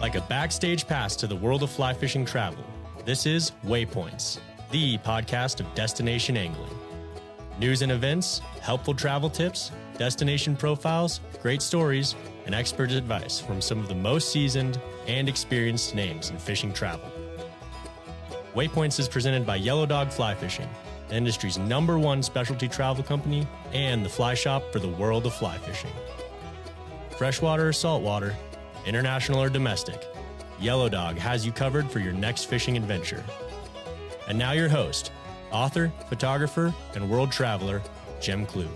Like a backstage pass to the world of fly fishing travel, this is Waypoints, the podcast of destination angling. News and events, helpful travel tips, destination profiles, great stories, and expert advice from some of the most seasoned and experienced names in fishing travel. Waypoints is presented by Yellow Dog Fly Fishing, the industry's #1 specialty travel company and the fly shop for the world of fly fishing. Freshwater or saltwater, international or domestic, Yellow Dog has you covered for your next fishing adventure. And now your host, author, photographer, and world traveler, Jim Klug.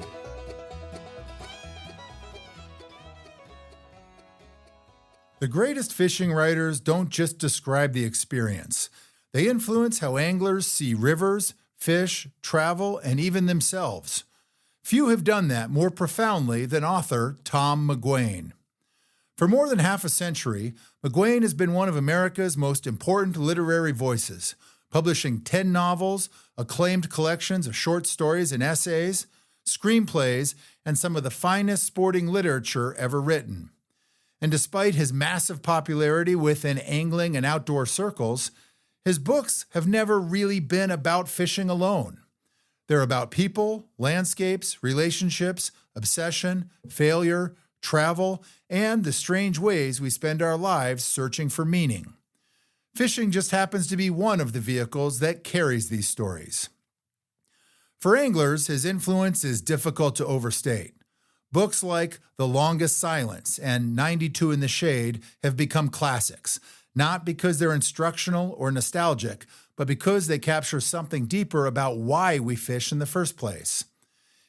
The greatest fishing writers don't just describe the experience. They influence how anglers see rivers, fish, travel, and even themselves. Few have done that more profoundly than author Tom McGuane. For more than half a century, McGuane has been one of America's most important literary voices, publishing 10 novels, acclaimed collections of short stories and essays, screenplays, and some of the finest sporting literature ever written. And despite his massive popularity within angling and outdoor circles, his books have never really been about fishing alone. They're about people, landscapes, relationships, obsession, failure, travel, and the strange ways we spend our lives searching for meaning. Fishing just happens to be one of the vehicles that carries these stories. For anglers, his influence is difficult to overstate. Books like The Longest Silence and 92 in the Shade have become classics, not because they're instructional or nostalgic, but because they capture something deeper about why we fish in the first place.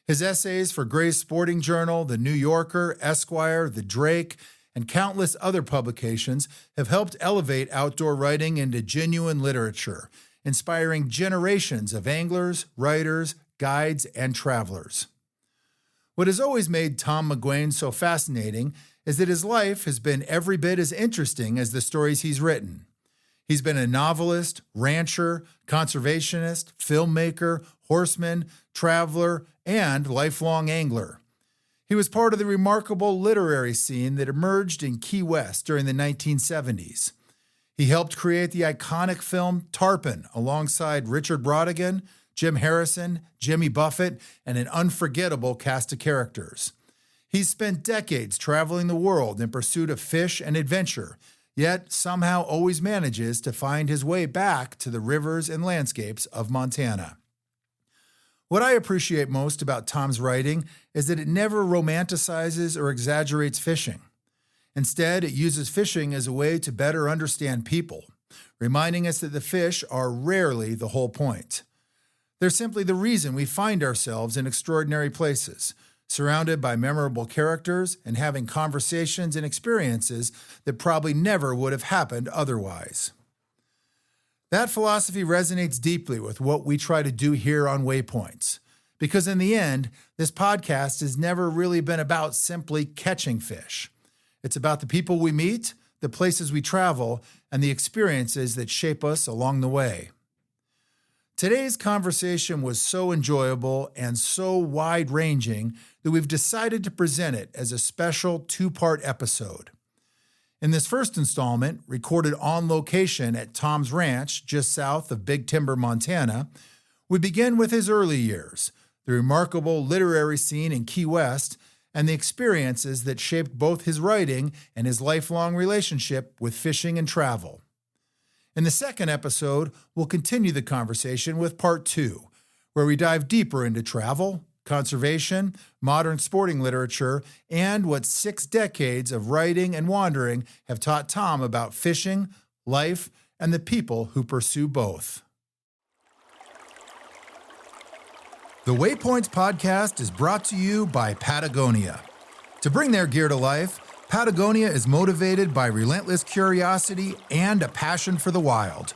His essays for Gray's Sporting Journal, The New Yorker, Esquire, The Drake, and countless other publications have helped elevate outdoor writing into genuine literature, inspiring generations of anglers, writers, guides, and travelers. What has always made Tom McGuane so fascinating is that his life has been every bit as interesting as the stories he's written. He's been a novelist, rancher, conservationist, filmmaker, horseman, traveler, and lifelong angler. He was part of the remarkable literary scene that emerged in Key West during the 1970s. He helped create the iconic film Tarpon alongside Richard Brodigan, Jim Harrison, Jimmy Buffett, and an unforgettable cast of characters. He's spent decades traveling the world in pursuit of fish and adventure, yet somehow always manages to find his way back to the rivers and landscapes of Montana. What I appreciate most about Tom's writing is that it never romanticizes or exaggerates fishing. Instead, it uses fishing as a way to better understand people, reminding us that the fish are rarely the whole point. They're simply the reason we find ourselves in extraordinary places, surrounded by memorable characters and having conversations and experiences that probably never would have happened otherwise. That philosophy resonates deeply with what we try to do here on Waypoints, because in the end, this podcast has never really been about simply catching fish. It's about the people we meet, the places we travel, and the experiences that shape us along the way. Today's conversation was so enjoyable and so wide-ranging that we've decided to present it as a special 2-part episode. In this first installment, recorded on location at Tom's Ranch just south of Big Timber, Montana, we begin with his early years, the remarkable literary scene in Key West, and the experiences that shaped both his writing and his lifelong relationship with fishing and travel. In the second episode, we'll continue the conversation with part 2, where we dive deeper into travel, conservation, modern sporting literature, and what 6 decades of writing and wandering have taught Tom about fishing, life, and the people who pursue both. The Waypoints podcast is brought to you by Patagonia. To bring their gear to life, Patagonia is motivated by relentless curiosity and a passion for the wild.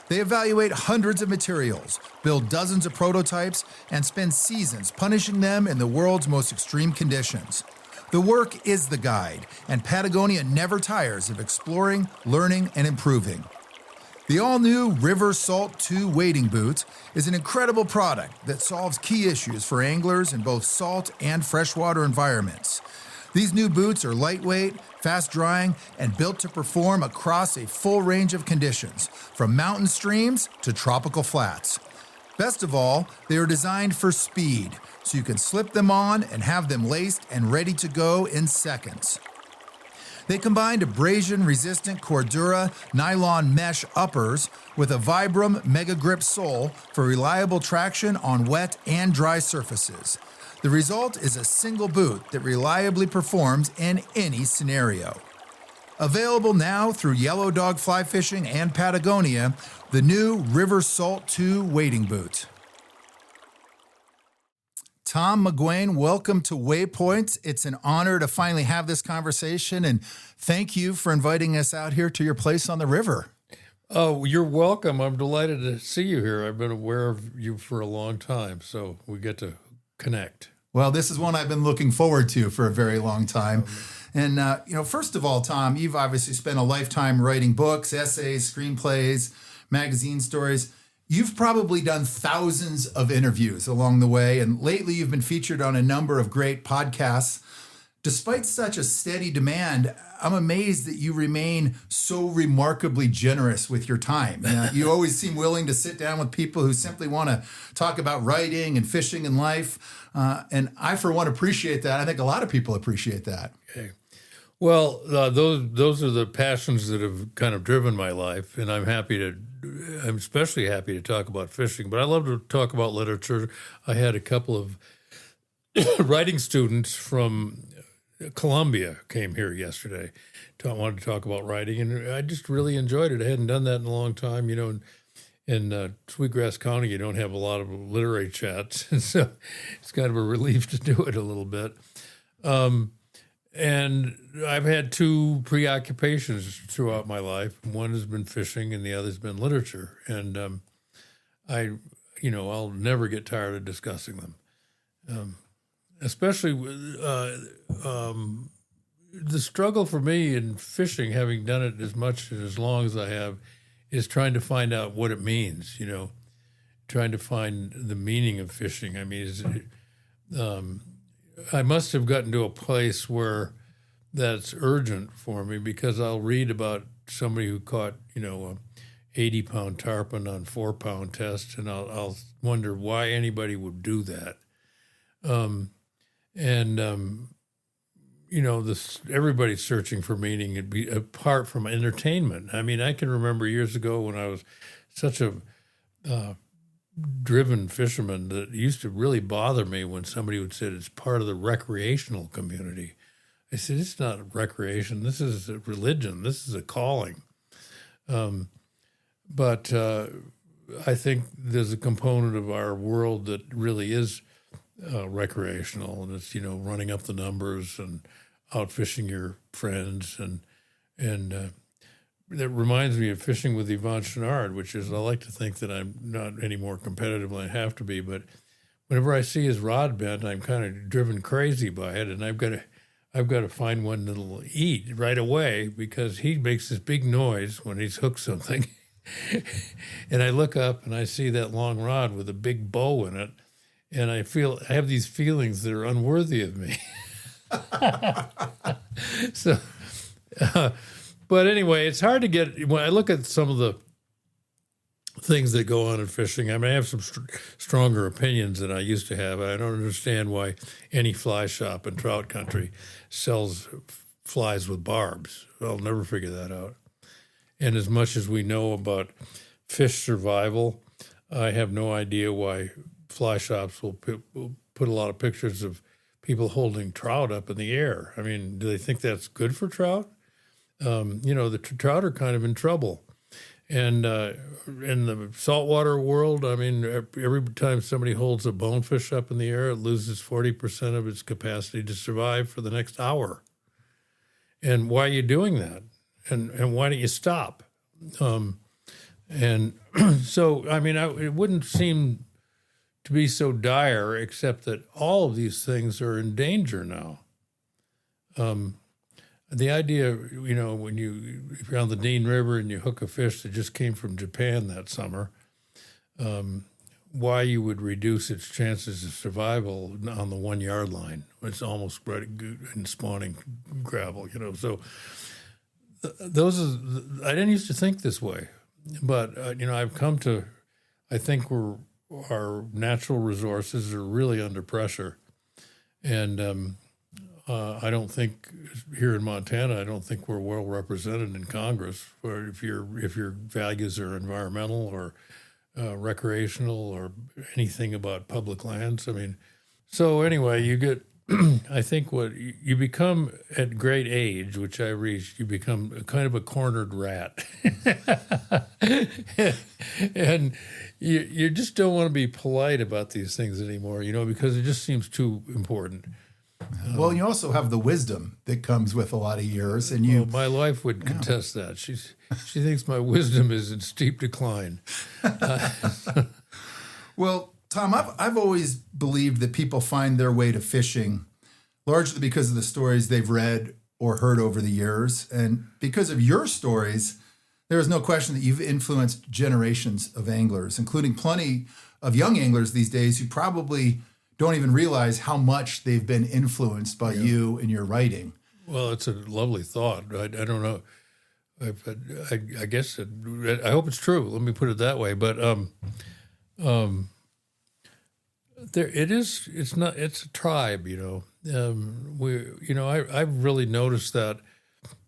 They evaluate hundreds of materials, build dozens of prototypes, and spend seasons punishing them in the world's most extreme conditions. The work is the guide, and Patagonia never tires of exploring, learning, and improving. The all-new River Salt 2 wading boot is an incredible product that solves key issues for anglers in both salt and freshwater environments. These new boots are lightweight, fast drying, and built to perform across a full range of conditions, from mountain streams to tropical flats. Best of all, they are designed for speed, so you can slip them on and have them laced and ready to go in seconds. They combined abrasion-resistant Cordura nylon mesh uppers with a Vibram Mega Grip sole for reliable traction on wet and dry surfaces. The result is a single boot that reliably performs in any scenario. Available now through Yellow Dog Fly Fishing and Patagonia, the new River Salt 2 wading boot. Tom McGuane, welcome to Waypoints. It's an honor to finally have this conversation, and thank you for inviting us out here to your place on the river. Oh, you're welcome. I'm delighted to see you here. I've been aware of you for a long time, so we get to connect. Well, this is one I've been looking forward to for a very long time. And, first of all, Tom, you've obviously spent a lifetime writing books, essays, screenplays, magazine stories. You've probably done thousands of interviews along the way, and lately you've been featured on a number of great podcasts. Despite such a steady demand, I'm amazed that you remain so remarkably generous with your time. You always seem willing to sit down with people who simply want to talk about writing and fishing and life. And I, for one, appreciate that. I think a lot of people appreciate that. Okay. Well, those are the passions that have kind of driven my life, and I'm especially happy to talk about fishing, but I love to talk about literature. I had a couple of writing students from Columbia came here yesterday. Wanted to talk about writing, and I just really enjoyed it. I hadn't done that in a long time. In Sweetgrass County, you don't have a lot of literary chats, and so it's kind of a relief to do it a little bit. And I've had two preoccupations throughout my life. One has been fishing, and the other's been literature. And I'll never get tired of discussing them. Especially the struggle for me in fishing, having done it as much and as long as I have, is trying to find out what it means. Trying to find the meaning of fishing. I mean, I must have gotten to a place where that's urgent for me, because I'll read about somebody who caught, a 80-pound tarpon on 4-pound test, and I'll wonder why anybody would do that. Everybody's searching for meaning, apart from entertainment. I mean, I can remember years ago when I was such a driven fisherman that it used to really bother me when somebody would say it's part of the recreational community. I said, it's not recreation. This is a religion. This is a calling. But I think there's a component of our world that really is recreational, and it's, running up the numbers and out fishing your friends. And that reminds me of fishing with Yvon Chouinard, which is, I like to think that I'm not any more competitive than I have to be, but whenever I see his rod bent, I'm kind of driven crazy by it, and I've got to find one that'll eat right away, because he makes this big noise when he's hooked something. And I look up and I see that long rod with a big bow in it, and I have these feelings that are unworthy of me. So, but anyway, it's hard to get, when I look at some of the things that go on in fishing, I mean, I have some stronger opinions than I used to have. I don't understand why any fly shop in trout country sells flies with barbs. I'll never figure that out. And as much as we know about fish survival, I have no idea why fly shops will put a lot of pictures of people holding trout up in the air. I mean, do they think that's good for trout? The trout are kind of in trouble. And in the saltwater world, I mean, every time somebody holds a bonefish up in the air, it loses 40% of its capacity to survive for the next hour. And why are you doing that? And why don't you stop? And so, I mean, it wouldn't seem to be so dire, except that all of these things are in danger now. The idea, when if you're on the Dean River and you hook a fish that just came from Japan that summer, why you would reduce its chances of survival on the 1 yard line. It's almost right in spawning gravel, So those I didn't used to think this way, but I've come to. I think our natural resources are really under pressure, and I don't think here in Montana. I don't think we're well represented in Congress. Or if your values are environmental or recreational or anything about public lands. I mean, so anyway, you get. I think what you become at great age, which I reached, you become kind of a cornered rat, and you just don't want to be polite about these things anymore, because it just seems too important. Well, you also have the wisdom that comes with a lot of years, and my wife would contest that. She thinks my wisdom is in steep decline. Well, Tom, I've always believed that people find their way to fishing largely because of the stories they've read or heard over the years, and because of your stories, there is no question that you've influenced generations of anglers, including plenty of young anglers these days who probably don't even realize how much they've been influenced by you and your writing. Well, it's a lovely thought. I don't know. I guess I hope it's true. Let me put it that way. But there it is. It's not. It's a tribe. I've really noticed that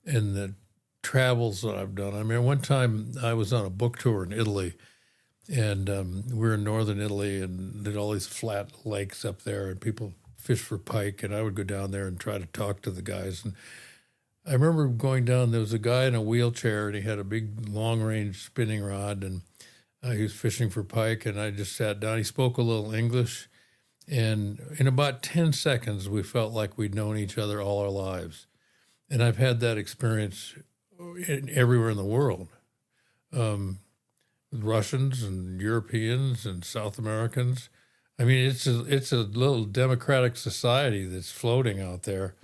in the travels that I've done. I mean, one time I was on a book tour in Italy. And we were in northern Italy, and there's all these flat lakes up there, and people fish for pike. And I would go down there and try to talk to the guys. And I remember going down. There was a guy in a wheelchair, and he had a big long-range spinning rod, and he was fishing for pike. And I just sat down. He spoke a little English, and in about 10 seconds, we felt like we'd known each other all our lives. And I've had that experience everywhere in the world. Russians and Europeans and South Americans. I mean, it's a little democratic society that's floating out there,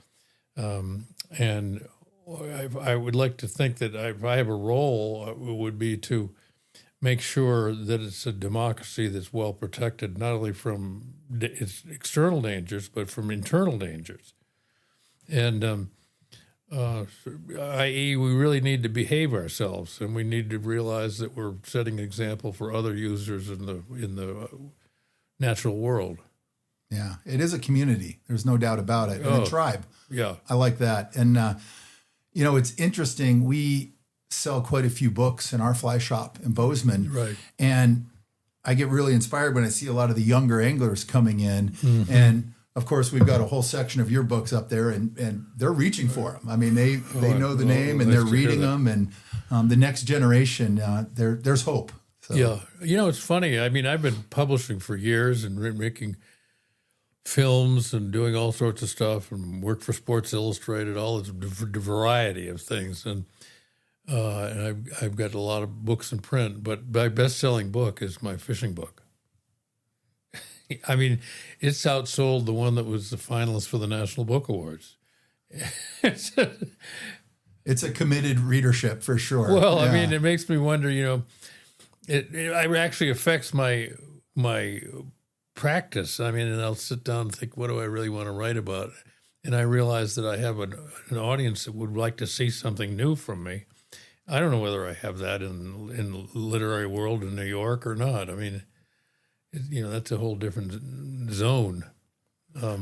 and I would like to think that if I have a role, it would be to make sure that it's a democracy that's well protected, not only from its external dangers but from internal dangers, and. I.e., we really need to behave ourselves, and we need to realize that we're setting an example for other users in the natural world. Yeah, it is a community. There's no doubt about it. And a tribe. Yeah. I like that. And, it's interesting. We sell quite a few books in our fly shop in Bozeman. Right. And I get really inspired when I see a lot of the younger anglers coming in. Mm-hmm. And, of course, we've got a whole section of your books up there, and they're reaching for them. I mean, they know the name, and they're reading them, and the next generation, there's hope. So. Yeah. It's funny. I mean, I've been publishing for years and making films and doing all sorts of stuff and worked for Sports Illustrated, all this variety of things. And I've got a lot of books in print, but my best-selling book is my fishing book. I mean, it's outsold the one that was the finalist for the National Book Awards. It's a committed readership for sure. Well, yeah. I mean, it makes me wonder, it actually affects my practice. I mean, and I'll sit down and think, what do I really want to write about? And I realize that I have an audience that would like to see something new from me. I don't know whether I have that in the literary world in New York or not. I mean, that's a whole different zone. But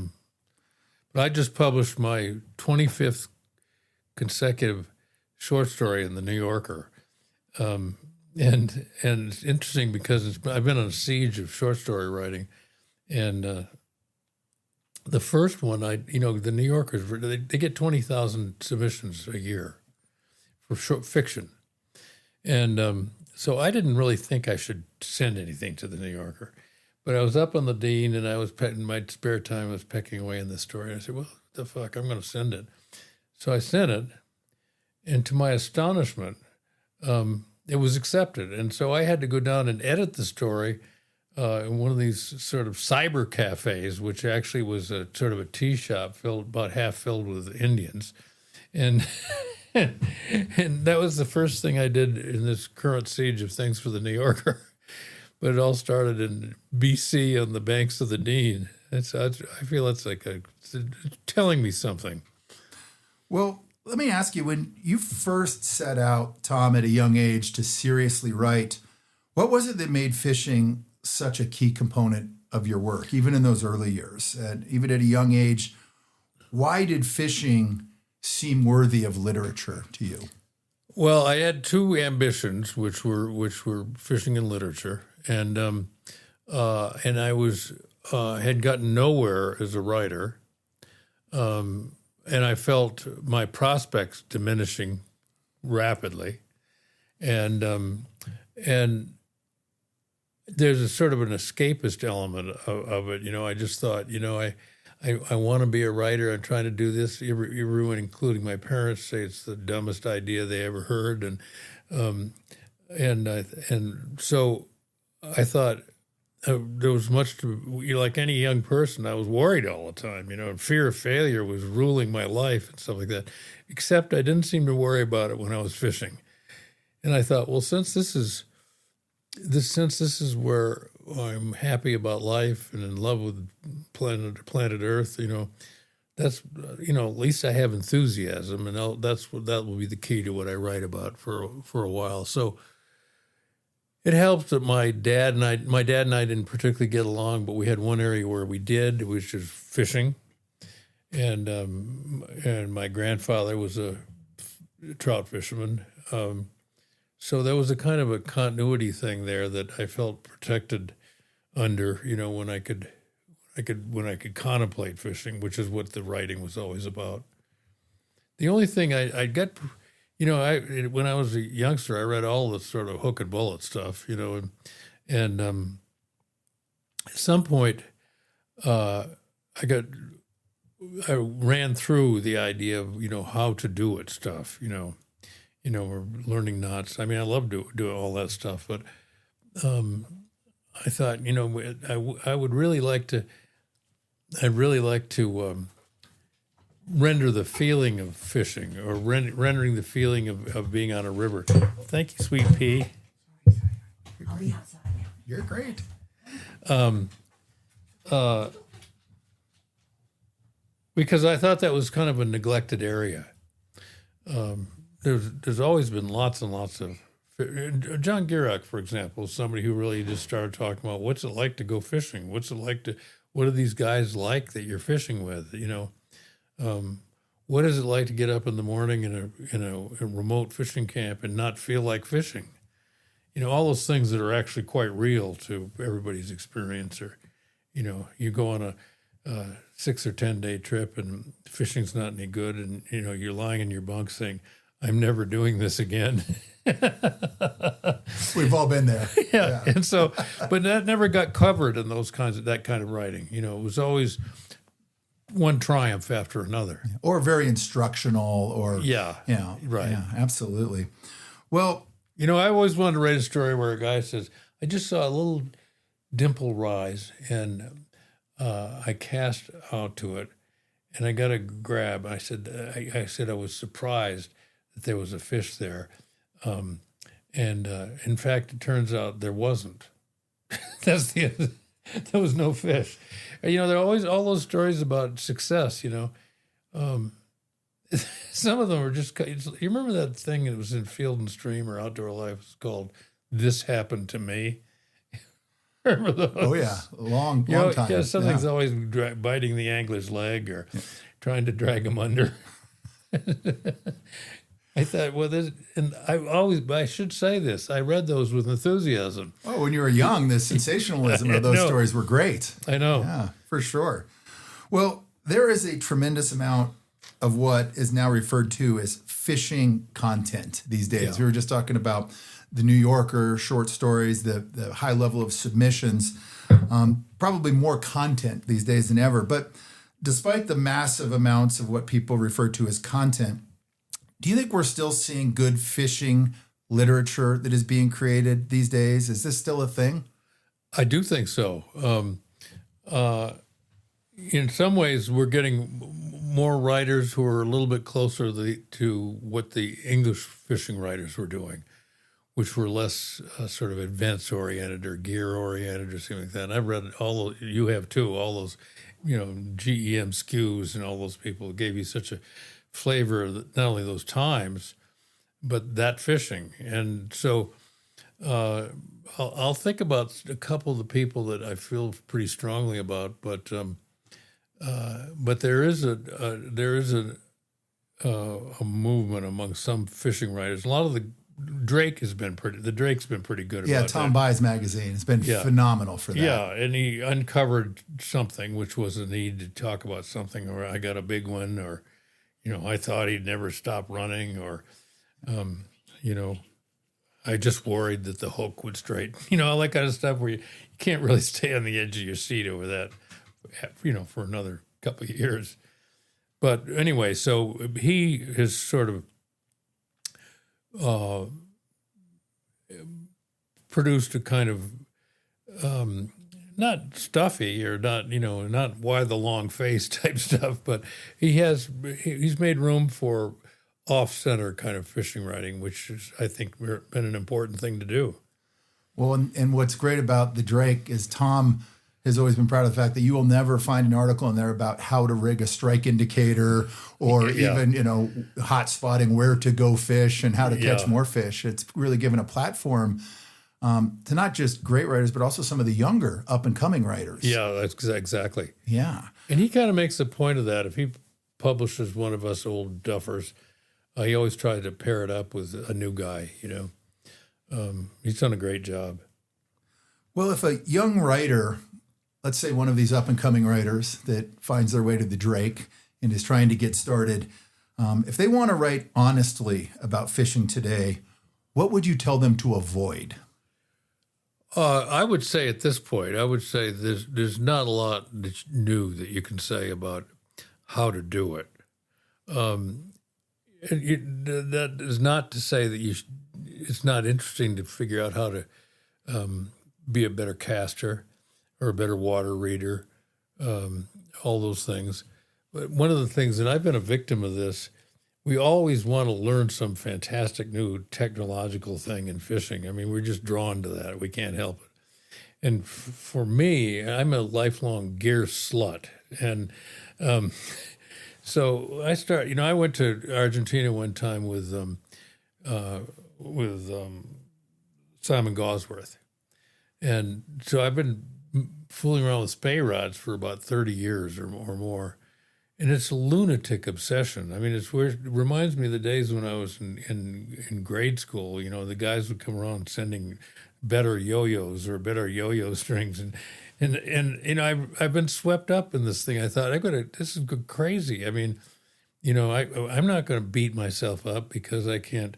I just published my 25th consecutive short story in the New Yorker. And it's interesting because I've been on a siege of short story writing. And the first one, the New Yorkers, they get 20,000 submissions a year for short fiction. And so I didn't really think I should send anything to the New Yorker. But I was up on the Dean, and I was in my spare time, I was pecking away in this story. I said, well, what the fuck, I'm going to send it. So I sent it, and to my astonishment, it was accepted. And so I had to go down and edit the story in one of these sort of cyber cafes, which actually was a sort of a tea shop about half filled with Indians. And and that was the first thing I did in this current siege of things for the New Yorker. but it all started in BC on the banks of the Dean. I feel it's telling me something. Well, let me ask you, when you first set out, Tom, at a young age to seriously write, what was it that made fishing such a key component of your work, even in those early years? And even at a young age, why did fishing seem worthy of literature to you? Well, I had two ambitions, which were fishing and literature, and I was had gotten nowhere as a writer, and I felt my prospects diminishing rapidly, and there's a sort of an escapist element of it. I just thought, I want to be a writer. I'm trying to do this. Everyone, including my parents, say it's the dumbest idea they ever heard, and so I thought there was much to, like any young person, I was worried all the time. And fear of failure was ruling my life and stuff like that. Except I didn't seem to worry about it when I was fishing, and I thought, well, since this is where I'm happy about life and in love with planet Earth, that's at least I have enthusiasm, and that will be the key to what I write about for a while. So it helped that my dad and I didn't particularly get along, but we had one area where we did, which is fishing, and my grandfather was a trout fisherman. So there was a kind of a continuity thing there that I felt protected under, when I could contemplate fishing, which is what the writing was always about. The only thing I get, when I was a youngster, I read all the sort of hook and bullet stuff, and at some point, I ran through the idea of how to do it stuff, we're learning knots. I mean, I love doing all that stuff, but I thought, I would really like to. I'd really like to render the feeling of fishing, or rendering the feeling of being on a river. Thank you, sweet pea. I'll be outside now. You're great. Because I thought that was kind of a neglected area. There's always been lots and lots of John Gierach, for example, is somebody who really just started talking about what's it like to go fishing. What are these guys like that you're fishing with? What is it like to get up in the morning in a remote fishing camp and not feel like fishing? All those things that are actually quite real to everybody's experience. Or, you go on a 6 or 10 day trip and fishing's not any good, and you're lying in your bunk saying, I'm never doing this again. We've all been there. Yeah. And so, but that never got covered in that kind of writing. It was always one triumph after another. Or very instructional, or right. Yeah, absolutely. Well, I always wanted to write a story where a guy says, I just saw a little dimple rise, and I cast out to it, and I got a grab. I said I was surprised that there was a fish there. And in fact, it turns out there wasn't. There was no fish. There are always all those stories about success, Some of them are just, you remember that thing that was in Field and Stream or Outdoor Life? It's called This Happened to Me. Remember those? Oh, yeah. Long time. Yeah, something's always biting the angler's leg or trying to drag him under. I thought, I should say this. I read those with enthusiasm. Oh, when you were young, the sensationalism of those stories were great. I know. Yeah, for sure. Well, there is a tremendous amount of what is now referred to as fishing content these days. Yeah. We were just talking about the New Yorker short stories, the high level of submissions, probably more content these days than ever. But despite the massive amounts of what people refer to as content, do you think we're still seeing good fishing literature that is being created these days? Is this still a thing? I do think so. In some ways, we're getting more writers who are a little bit closer to what the English fishing writers were doing, which were less sort of events oriented or gear oriented or something like that. And I've read all you have too, all those, GEM SKUs and all those people gave you such a flavor of not only those times, but that fishing. And so I'll think about a couple of the people that I feel pretty strongly about, but there is a movement among some fishing writers. A lot of the Drake's been pretty good about that. Tom By's magazine has been phenomenal for that. Yeah, and he uncovered something, which was a need to talk about something, or I got a big one, or, I thought he'd never stop running, or, I just worried that the hook would straighten, all that kind of stuff where you can't really stay on the edge of your seat over that, for another couple of years. But anyway, so he has sort of produced a kind of not stuffy or not why the long face type stuff, but he's made room for off-center kind of fishing writing, which is, I think, been an important thing to do. Well, and what's great about the Drake is Tom has always been proud of the fact that you will never find an article in there about how to rig a strike indicator or even, hot spotting where to go fish and how to catch more fish. It's really given a platform to not just great writers, but also some of the younger up and coming writers. Yeah, that's exactly. Yeah. And he kind of makes a point of that. If he publishes one of us old duffers, he always tried to pair it up with a new guy, He's done a great job. Well, if a young writer, let's say one of these up-and-coming writers that finds their way to the Drake and is trying to get started, if they want to write honestly about fishing today, what would you tell them to avoid? I would say at this point, there's not a lot that's new that you can say about how to do it. That is not to say that it's not interesting to figure out how to be a better caster or a better water reader, all those things. But one of the things, and I've been a victim of this, we always want to learn some fantastic new technological thing in fishing. I mean, we're just drawn to that. We can't help it. And for me, I'm a lifelong gear slut. And so I went to Argentina one time with Simon Gosworth. And so I've been fooling around with spey rods for about 30 years or more. And it's a lunatic obsession. I mean, it's weird. It reminds me of the days when I was in grade school. The guys would come around sending better yo-yos or better yo-yo strings. And I've been swept up in this thing. I thought, this is crazy. I mean, I'm not going to beat myself up because I can't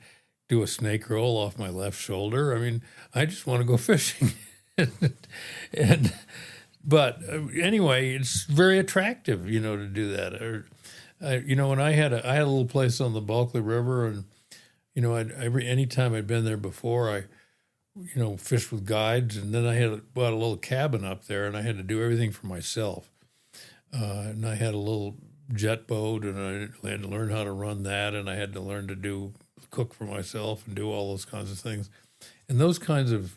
do a snake roll off my left shoulder. I mean, I just want to go fishing. But anyway, it's very attractive, to do that. When I had a little place on the Bulkley River, and anytime I'd been there before, I fished with guides, and then I bought a little cabin up there, and I had to do everything for myself. And I had a little jet boat, and I had to learn how to run that, and I had to learn to cook for myself and do all those kinds of things, and those kinds of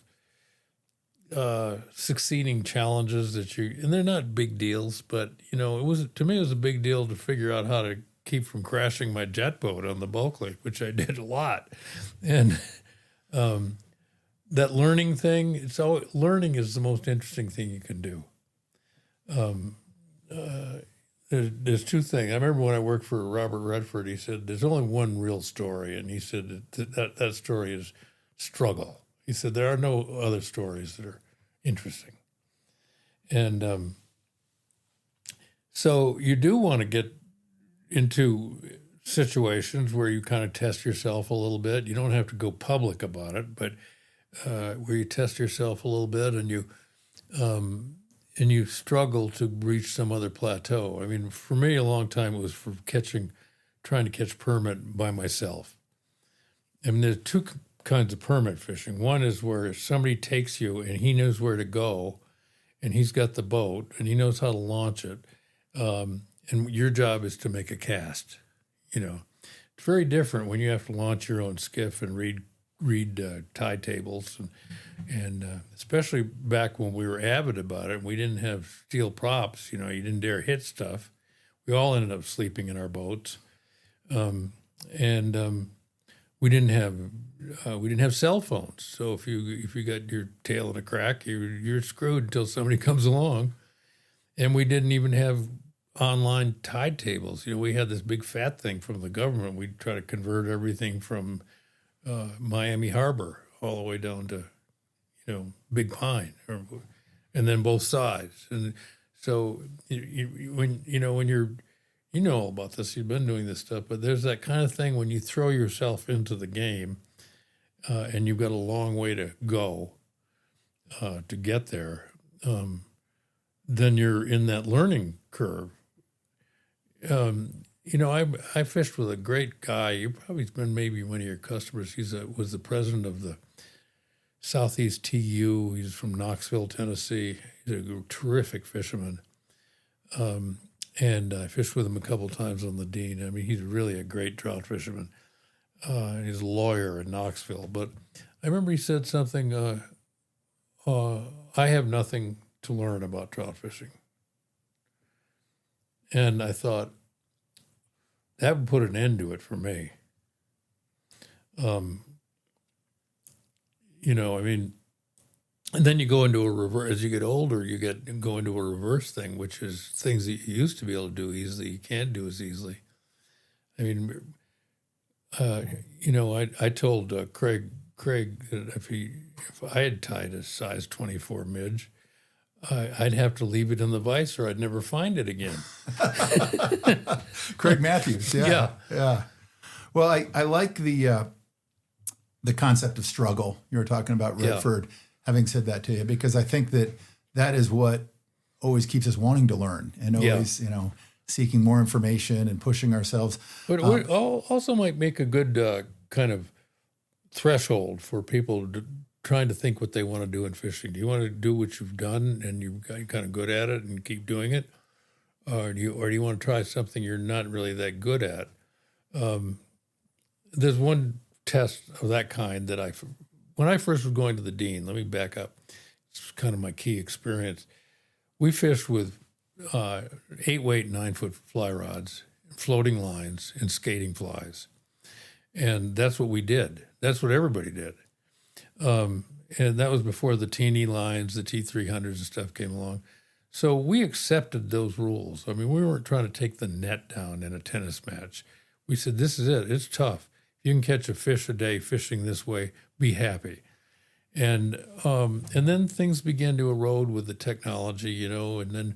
succeeding challenges and they're not big deals, but it was a big deal to figure out how to keep from crashing my jet boat on the Bulkley, which I did a lot. And that learning thing, learning is the most interesting thing you can do. There's two things. I remember when I worked for Robert Redford, he said, there's only one real story. And he said that story is struggle. He said, there are no other stories that are interesting. And so you do want to get into situations where you kind of test yourself a little bit. You don't have to go public about it, but where you test yourself a little bit and you struggle to reach some other plateau. I mean, for me, a long time it was for trying to catch permit by myself. I mean, there's two kinds of permit fishing. One is where somebody takes you and he knows where to go, and he's got the boat and he knows how to launch it, and your job is to make a cast. It's very different when you have to launch your own skiff and read read tide tables, and especially back when we were avid about it, we didn't have steel props. You didn't dare hit stuff. We all ended up sleeping in our boats, and we didn't have cell phones. So if you got your tail in a crack, you're screwed until somebody comes along. And we didn't even have online tide tables. We had this big fat thing from the government. We'd try to convert everything from Miami Harbor all the way down to, Big Pine, and then both sides. And so when you're, all about this, you've been doing this stuff, but there's that kind of thing when you throw yourself into the game and you've got a long way to go to get there, then you're in that learning curve. I fished with a great guy. You've probably been maybe one of your customers. Was the president of the Southeast TU. He's from Knoxville, Tennessee. He's a terrific fisherman. And I fished with him a couple of times on the Dean. I mean, he's really a great trout fisherman. He's a lawyer in Knoxville. But I remember he said something, I have nothing to learn about trout fishing. And I thought, that would put an end to it for me. And then you go into a reverse. As you get older, go into a reverse thing, which is things that you used to be able to do easily, you can't do as easily. I mean, I told Craig that if I had tied a size 24 midge, I'd have to leave it in the vise or I'd never find it again. Craig Matthews, yeah. Well, I like the concept of struggle. You were talking about Redford, having said that to you, because I think that is what always keeps us wanting to learn and always, seeking more information and pushing ourselves. But it also might make a good kind of threshold for people trying to think what they want to do in fishing. Do you want to do what you've done and you're kind of good at it and keep doing it? Or do you want to try something you're not really that good at? There's one test of that kind that when I first was going to the Dean, let me back up. It's kind of my key experience. We fished with 8-weight, 9-foot fly rods, floating lines, and skating flies. And that's what we did. That's what everybody did. And that was before the teeny lines, the T300s and stuff came along. So we accepted those rules. I mean, we weren't trying to take the net down in a tennis match. We said, this is it. It's tough. If you can catch a fish a day fishing this way, be happy. And then things began to erode with the technology, and then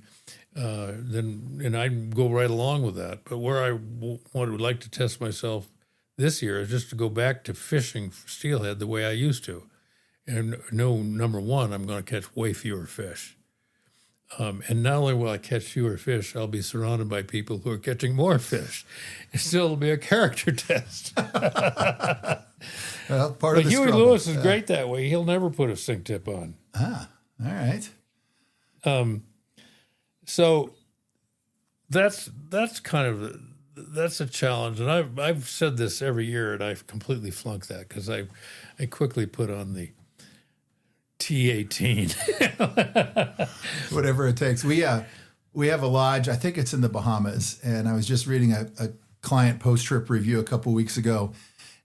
I go right along with that. But where I would like to test myself this year is just to go back to fishing steelhead the way I used to. And number one, I'm going to catch way fewer fish. And not only will I catch fewer fish, I'll be surrounded by people who are catching more fish. It still will be a character test. Well, part but of the Huey struggle. Lewis is great that way. He'll never put a sink tip on. Ah, all right. So that's kind of that's a challenge, and I've said this every year, and I've completely flunked that because I quickly put on the T18. Whatever it takes. We have a lodge. I think it's in the Bahamas, and I was just reading a client post-trip review a couple weeks ago,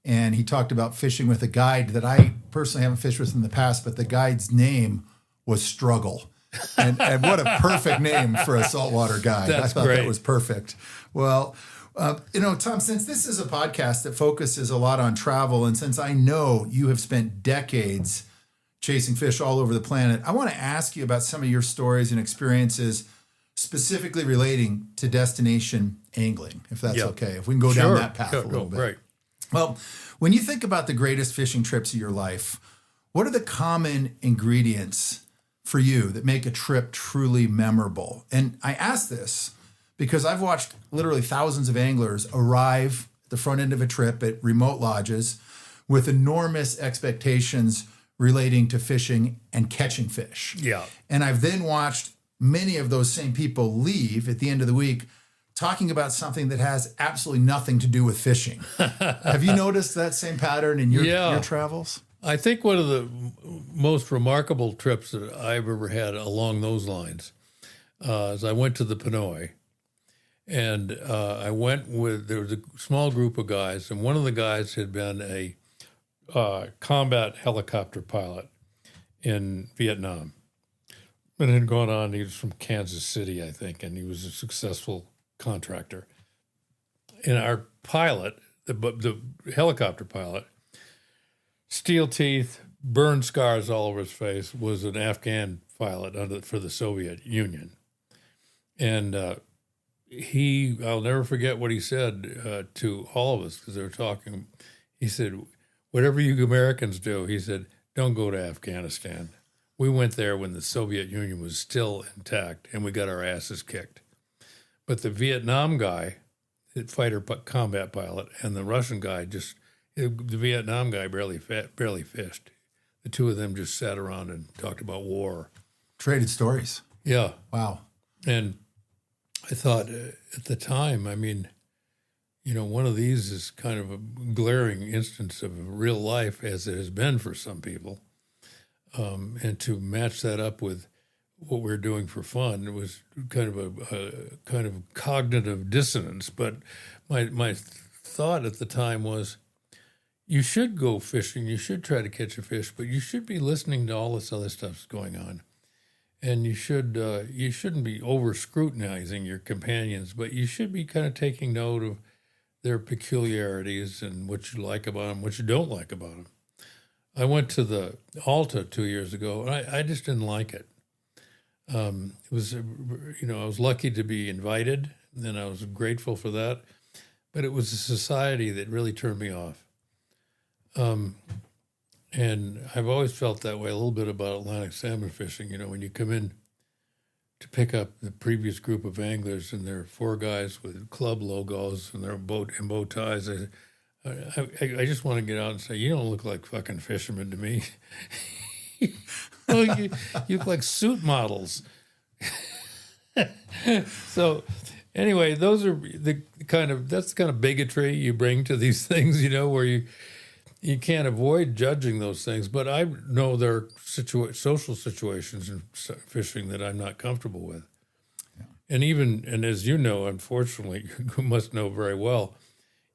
and he talked about fishing with a guide that I personally haven't fished with in the past, but the guide's name was Struggle. And what a perfect name for a saltwater guide. That's I thought great. That was perfect. Well, Tom, since this is a podcast that focuses a lot on travel, and since I know you have spent decades chasing fish all over the planet, I want to ask you about some of your stories and experiences specifically relating to destination angling, if that's okay. If we can go down that path a little bit. Right. Well, when you think about the greatest fishing trips of your life, what are the common ingredients for you that make a trip truly memorable? And I ask this because I've watched literally thousands of anglers arrive at the front end of a trip at remote lodges with enormous expectations relating to fishing and catching fish. Yeah. And I've then watched many of those same people leave at the end of the week talking about something that has absolutely nothing to do with fishing. Have you noticed that same pattern in your travels? I think one of the most remarkable trips that I've ever had along those lines is I went to the Pinoy, and I went there was a small group of guys, and one of the guys had been a combat helicopter pilot in Vietnam. And had gone on, he was from Kansas City, I think, and he was a successful contractor. And our pilot, the helicopter pilot, steel teeth, burn scars all over his face, was an Afghan pilot for the Soviet Union. And I'll never forget what he said to all of us, because they were talking. He said, whatever you Americans do, he said, don't go to Afghanistan. We went there when the Soviet Union was still intact, and we got our asses kicked. But the Vietnam guy, the fighter combat pilot, and the Russian guy the Vietnam guy barely fished. The two of them just sat around and talked about war. Traded stories. Yeah. Wow. And I thought at the time, I mean, one of these is kind of a glaring instance of real life, as it has been for some people. And to match that up with what we're doing for fun, it was kind of a kind of cognitive dissonance. But my thought at the time was, you should go fishing, you should try to catch a fish, but you should be listening to all this other stuff that's going on, and you shouldn't be over scrutinizing your companions, but you should be kind of taking note of their peculiarities and what you like about them, what you don't like about them. I went to the Alta 2 years ago, and I just didn't like it. It was, I was lucky to be invited, and I was grateful for that. But it was a society that really turned me off. And I've always felt that way a little bit about Atlantic salmon fishing. When you come in to pick up the previous group of anglers, and there are four guys with club logos and their bow ties, I just want to get out and say, you don't look like fucking fishermen to me. you look like suit models. So anyway, those are that's the kind of bigotry you bring to these things, where you can't avoid judging those things. But I know there are social situations in fishing that I'm not comfortable with. Yeah. And as you know, unfortunately, you must know very well,